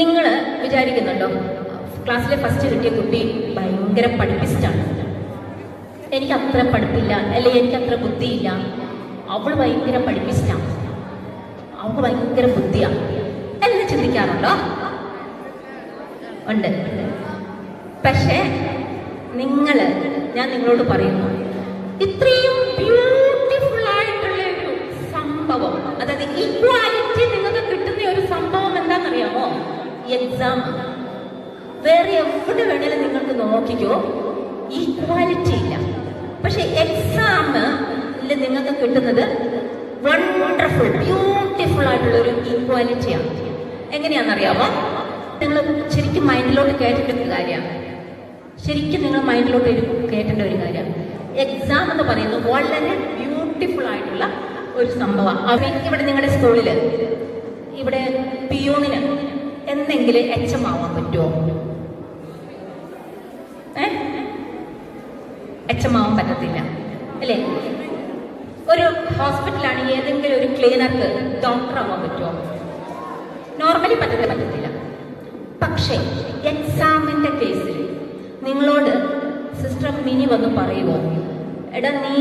നിങ്ങൾ വിചാരിക്കുന്നുണ്ടോ ക്ലാസ്സിലെ ഫസ്റ്റ് കിട്ടിയ കുട്ടി ഭയങ്കര പഠിപ്പിസ്റ്റാണ്, എനിക്ക് അത്ര പഠിപ്പില്ല, അല്ലെങ്കിൽ എനിക്ക് അത്ര ബുദ്ധിയില്ല, അവൾ ഭയങ്കര പഠിപ്പിസ്റ്റാണ്, അവൾക്ക് ഭയങ്കര ബുദ്ധിയാണ് എന്ന് ചിന്തിക്കാറുണ്ടോ? ഉണ്ട്. പക്ഷേ ഞാൻ നിങ്ങളോട് പറയുന്നു, ഇത്രയും ബ്യൂട്ടിഫുൾ ആയിട്ടുള്ള ഒരു സംഭവം, അതായത് ഈക്വാലിറ്റി നിങ്ങൾക്ക് കിട്ടുന്ന ഒരു സംഭവം എന്താണെന്നറിയാമോ? എക്സാം. വേറെ എവിടെ വേണേലും നിങ്ങൾക്ക് നോക്കിക്കോ, ഈക്വാലിറ്റി ഇല്ല. പക്ഷെ എക്സാമിൽ നിങ്ങൾക്ക് കിട്ടുന്നത് വണ്ടർഫുൾ ബ്യൂട്ടിഫുൾ ആയിട്ടുള്ള ഒരു ഈക്വാലിറ്റിയാണ്. എങ്ങനെയാണെന്നറിയാമോ? നിങ്ങൾ ശരിക്കും മൈൻഡിലോട്ട് കയറ്റേണ്ട ഒരു കാര്യമാണ്. ശരിക്കും നിങ്ങൾ മൈൻഡിലോട്ട് കയറ്റേണ്ട ഒരു കാര്യമാണ്. എക്സാം എന്ന് പറയുന്നത് വളരെ ബ്യൂട്ടിഫുൾ ആയിട്ടുള്ള ഒരു സംഭവമാണ്. ഇവിടെ നിങ്ങളുടെ സ്കൂളിൽ ഇവിടെ പിയൂണിന് എന്തെങ്കിലും HM ആവാൻ പറ്റുമോ? HM ആവാൻ പറ്റത്തില്ല അല്ലേ? ഒരു ഹോസ്പിറ്റലാണ്, ഏതെങ്കിലും ഒരു ക്ലീനർക്ക് ഡോക്ടർ ആവാൻ പറ്റുമോ? നോർമലി പറ്റത്തില്ല. പക്ഷേ എക്സാമിന്റെ കേസിൽ നിങ്ങളോട് സിസ്റ്റർ മിനി വന്ന് പറയുമോ, എടാ നീ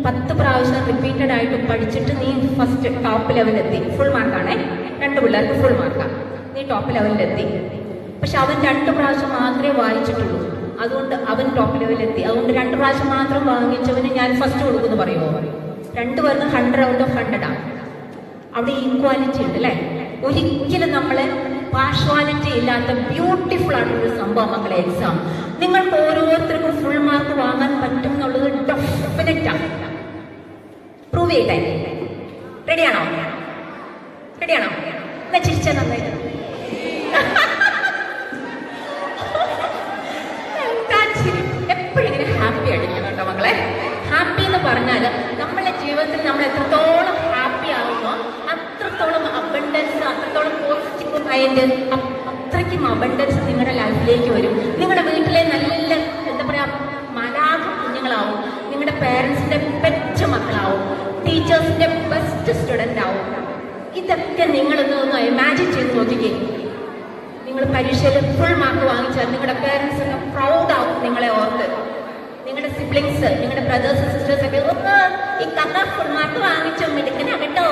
10 പ്രാവശ്യം റിപ്പീറ്റഡ് ആയിട്ട് പഠിച്ചിട്ട് നീ ഫസ്റ്റ് ടോപ്പ് ലെവലിലെത്തി, ഫുൾ മാർക്കാണേ, 2 പിള്ളേർക്ക് ഫുൾ മാർക്കാണ്, നീ ടോപ്പ് ലെവലിലെത്തി. പക്ഷെ അവൻ 2 പ്രാവശ്യം മാത്രമേ വായിച്ചിട്ടുള്ളൂ, അതുകൊണ്ട് അവൻ ടോപ്പ് ലെവലിലെത്തി. അതുകൊണ്ട് 2 പ്രാവശ്യം മാത്രം വാങ്ങിച്ചവന് ഞാൻ ഫസ്റ്റ് കൊടുക്കുമെന്ന് പറയുമോ? 2 പേർക്ക് 100 ഔട്ട് ഓഫ് 100 ആണ്. അവിടെ ഈക്വാലിറ്റി ഉണ്ട് അല്ലേ? ഒരിക്കലും നമ്മളെ പാർഷ്വാലിറ്റി ഇല്ലാത്ത ബ്യൂട്ടിഫുൾ ആയിട്ടുള്ള സംഭവം മക്കളെ എക്സാം. നിങ്ങൾക്ക് ഓരോരുത്തർക്കും ഫുൾ മാർക്ക് വാങ്ങാൻ പറ്റും എന്നുള്ളത് ഡെഫിനറ്റ് ആണ്. പ്രൂവ് ചെയ്യട്ടെ? റെഡിയാണോ? എന്നാ ചിരിച്ചാൽ നന്നായിട്ട്. എപ്പോഴും ഇങ്ങനെ ഹാപ്പി അടിക്കണം കേട്ടോ മക്കളെ. ഹാപ്പി എന്ന് പറഞ്ഞാൽ നമ്മളെ ജീവിതത്തിൽ നമ്മൾ എത്രത്തോളം ഹാപ്പി ആകുമോ അത്രത്തോളം അബണ്ടൻസ്, അത്രത്തോളം പോസിറ്റീവ് മൈൻഡ്, അത്രയ്ക്കും അബണ്ടൻസ് നിങ്ങളുടെ ലൈഫിലേക്ക് വരും. നിങ്ങളുടെ വീട്ടിലെ നല്ല എന്താ പറയാ മലാഖ കുഞ്ഞുങ്ങളാവും, നിങ്ങളുടെ പേരൻസിന്റെ പെറ്റ മക്കളാവും, ടീച്ചേഴ്സിന്റെ ബെസ്റ്റ് സ്റ്റുഡൻ്റ് ആവും. ഇതൊക്കെ നിങ്ങളൊന്ന് ഇമാജിൻ ചെയ്ത് നോക്കിക്കേ. നിങ്ങൾ പരീക്ഷയിൽ ഫുൾ മാർക്ക് വാങ്ങിച്ചാൽ നിങ്ങളുടെ പേരൻസ് ഒക്കെ പ്രൗഡ് ആവും നിങ്ങളെ ഓർത്ത്. നിങ്ങളുടെ സിബ്ലിങ്സ്, നിങ്ങളുടെ ബ്രദേഴ്സ് സിസ്റ്റേഴ്സ് ഒക്കെ ഈ കക്ക ഫുൾ മാർക്ക് വാങ്ങിച്ചോ മിടുക്കനാ കേട്ടോ